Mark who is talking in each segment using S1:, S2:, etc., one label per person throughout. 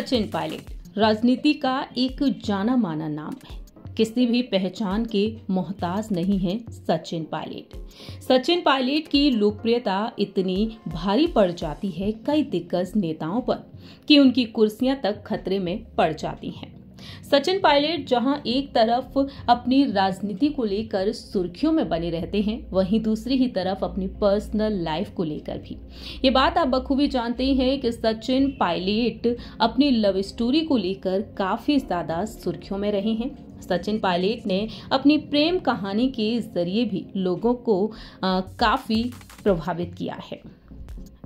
S1: सचिन पायलट राजनीति का एक जाना माना नाम है। किसी भी पहचान के मोहताज नहीं है सचिन पायलट। सचिन पायलट की लोकप्रियता इतनी भारी पड़ जाती है कई दिग्गज नेताओं पर कि उनकी कुर्सियां तक खतरे में पड़ जाती हैं। सचिन पायलट जहां एक तरफ अपनी राजनीति को लेकर सुर्खियों में बने रहते हैं, वहीं दूसरी ही तरफ अपनी पर्सनल लाइफ को लेकर भी। ये बात आप बखूबी जानते हैं कि सचिन पायलट अपनी लव स्टोरी को लेकर काफी ज्यादा सुर्खियों में रहे हैं। सचिन पायलट ने अपनी प्रेम कहानी के जरिए भी लोगों को काफी प्रभावित किया है।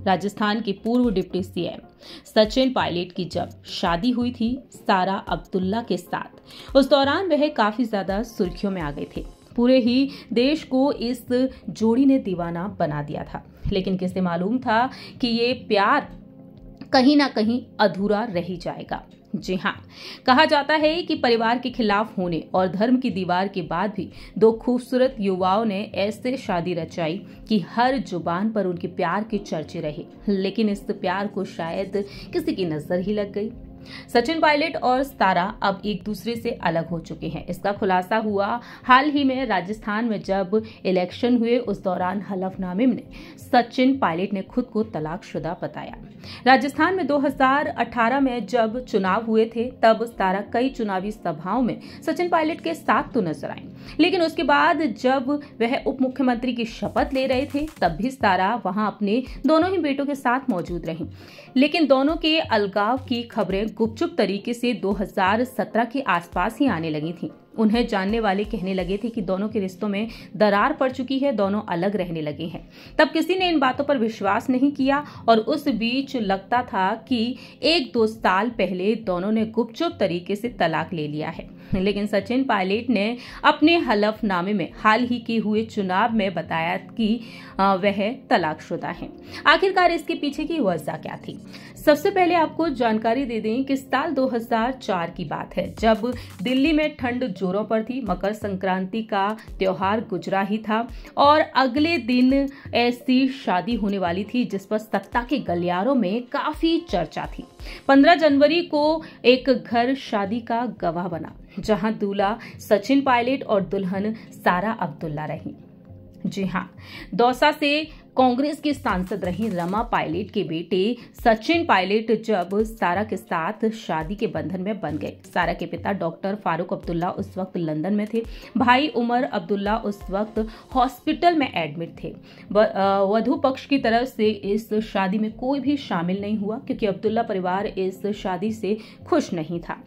S1: राजस्थान के पूर्व डिप्टी सीएम सचिन पायलट की जब शादी हुई थी सारा अब्दुल्ला के साथ, उस दौरान वह काफी ज्यादा सुर्खियों में आ गए थे। पूरे ही देश को इस जोड़ी ने दीवाना बना दिया था, लेकिन किसे मालूम था कि ये प्यार कहीं ना कहीं अधूरा रह ही जाएगा। जी हाँ, कहा जाता है कि परिवार के खिलाफ होने और धर्म की दीवार के बाद भी दो खूबसूरत युवाओं ने ऐसे शादी रचाई कि हर जुबान पर उनके प्यार के चर्चे रहे, लेकिन इस प्यार को शायद किसी की नजर ही लग गई। सचिन पायलट और सारा अब एक दूसरे से अलग हो चुके हैं। इसका खुलासा हुआ हाल ही में राजस्थान में जब इलेक्शन हुए। उस दौरान हलफनामे में सचिन पायलट ने खुद को तलाकशुदा बताया। राजस्थान में 2018 में जब चुनाव हुए थे तब सारा कई चुनावी सभाओं में सचिन पायलट के साथ तो नजर आई, लेकिन उसके बाद जब वह उप मुख्यमंत्री की शपथ ले रहे थे तब भी सारा वहां अपने दोनों ही बेटों के साथ मौजूद रही। लेकिन दोनों के अलगाव की खबरें गुपचुप तरीके से 2017 के आसपास ही आने लगी थी। उन्हें जानने वाले कहने लगे थे कि दोनों के रिश्तों में दरार पड़ चुकी है, दोनों अलग रहने लगे हैं। तब किसी ने इन बातों पर विश्वास नहीं किया और उस बीच लगता था कि 1-2 साल पहले दोनों ने गुपचुप तरीके से तलाक ले लिया है। लेकिन सचिन पायलट ने अपने हलफनामे में हाल ही के हुए चुनाव में बताया कि वह तलाकशुदा हैं। आखिरकार इसके पीछे की वजह क्या थी? सबसे पहले आपको जानकारी दे दें कि साल 2004 की बात है, जब दिल्ली में ठंड जोरों पर थी। मकर संक्रांति का त्योहार गुजरा ही था और अगले दिन ऐसी शादी होने वाली थी जिस पर सत्ता के गलियारों में काफी चर्चा थी। 15 जनवरी को एक घर शादी का गवाह बना, जहां दूल्हा सचिन पायलट और दुल्हन सारा अब्दुल्ला रही। जी हाँ, दौसा से कांग्रेस की सांसद रही रमा पायलट के बेटे सचिन पायलट जब सारा के साथ शादी के बंधन में बन गए। सारा के पिता डॉक्टर फारूक अब्दुल्ला उस वक्त लंदन में थे। भाई उमर अब्दुल्ला उस वक्त हॉस्पिटल में एडमिट थे। वधू पक्ष की तरफ से इस शादी में कोई भी शामिल नहीं हुआ क्योंकि अब्दुल्ला परिवार इस शादी से खुश नहीं था।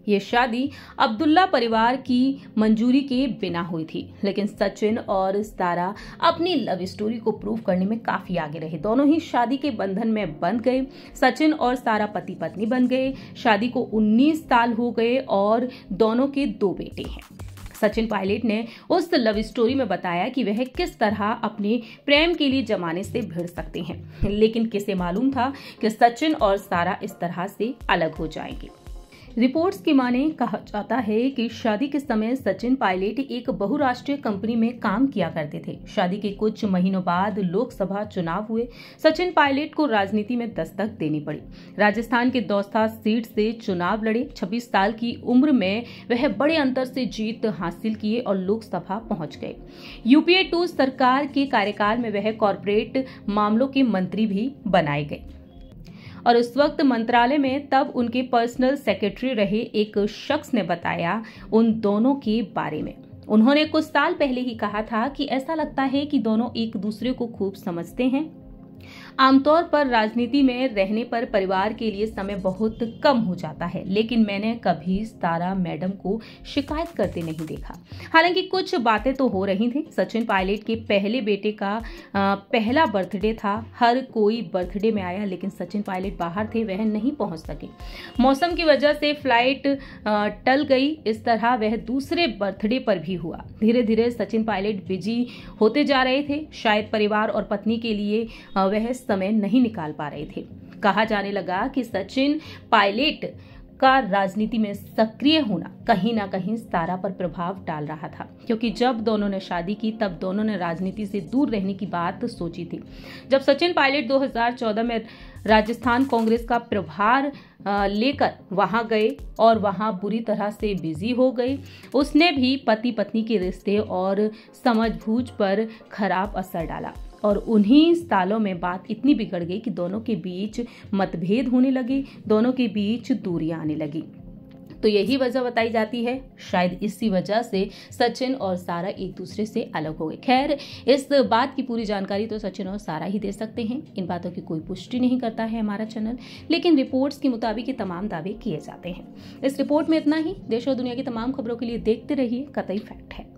S1: ये शादी अब्दुल्ला परिवार की मंजूरी के बिना हुई थी, लेकिन सचिन और सारा अपनी लव स्टोरी को प्रूव करने में काफी आगे रहे। दोनों ही शादी के बंधन में बंध गए। सचिन और सारा पति पत्नी बन गए। शादी को 19 साल हो गए और दोनों के 2 बेटे हैं। सचिन पायलट ने उस लव स्टोरी में बताया कि वह किस तरह अपने प्रेम के लिए जमाने से भिड़ सकते हैं, लेकिन किसे मालूम था कि सचिन और सारा इस तरह से अलग हो जाएंगे। रिपोर्ट्स की माने कहा जाता है कि शादी के समय सचिन पायलट एक बहुराष्ट्रीय कंपनी में काम किया करते थे। शादी के कुछ महीनों बाद लोकसभा चुनाव हुए। सचिन पायलट को राजनीति में दस्तक देनी पड़ी। राजस्थान के दौसा सीट से चुनाव लड़े। 26 साल की उम्र में वह बड़े अंतर से जीत हासिल किए और लोकसभा पहुंच गए। यूपीए 2 सरकार के कार्यकाल में वह कॉर्पोरेट मामलों के मंत्री भी बनाए गए और उस वक्त मंत्रालय में तब उनके पर्सनल सेक्रेटरी रहे एक शख्स ने बताया उन दोनों के बारे में। उन्होंने कुछ साल पहले ही कहा था कि ऐसा लगता है कि दोनों एक दूसरे को खूब समझते हैं। आमतौर पर राजनीति में रहने पर परिवार के लिए समय बहुत कम हो जाता है, लेकिन मैंने कभी सारा मैडम को शिकायत करते नहीं देखा। हालांकि कुछ बातें तो हो रही थी। सचिन पायलट के पहले बेटे का पहला बर्थडे था। हर कोई बर्थडे में आया, लेकिन सचिन पायलट बाहर थे, वह नहीं पहुंच सके। मौसम की वजह से फ्लाइट टल गई। इस तरह वह दूसरे बर्थडे पर भी हुआ। धीरे धीरे सचिन पायलट बिजी होते जा रहे थे। शायद परिवार और पत्नी के लिए वह समय नहीं निकाल पा रहे थे। कहा जाने लगा कि सचिन पायलट का राजनीति में सक्रिय होना कहीं ना कहीं सारा पर प्रभाव डाल रहा था, क्योंकि जब दोनों ने शादी की तब दोनों ने राजनीति से दूर रहने की बात सोची थी। जब सचिन पायलट 2014 में राजस्थान कांग्रेस का प्रभार लेकर वहां गए और वहां बुरी तरह से बिजी हो गए, उसने भी पति पत्नी के रिश्ते और समझबूझ पर खराब असर डाला और उन्हीं सालों में बात इतनी बिगड़ गई कि दोनों के बीच मतभेद होने लगे, दोनों के बीच दूरियां आने लगी। तो यही वजह बताई जाती है, शायद इसी वजह से सचिन और सारा एक दूसरे से अलग हो गए। खैर, इस बात की पूरी जानकारी तो सचिन और सारा ही दे सकते हैं, इन बातों की कोई पुष्टि नहीं करता है हमारा चैनल, लेकिन रिपोर्ट्स के मुताबिक ये तमाम दावे किए जाते हैं। इस रिपोर्ट में इतना ही। देश और दुनिया की तमाम खबरों के लिए देखते रहिए कतई फैक्ट है।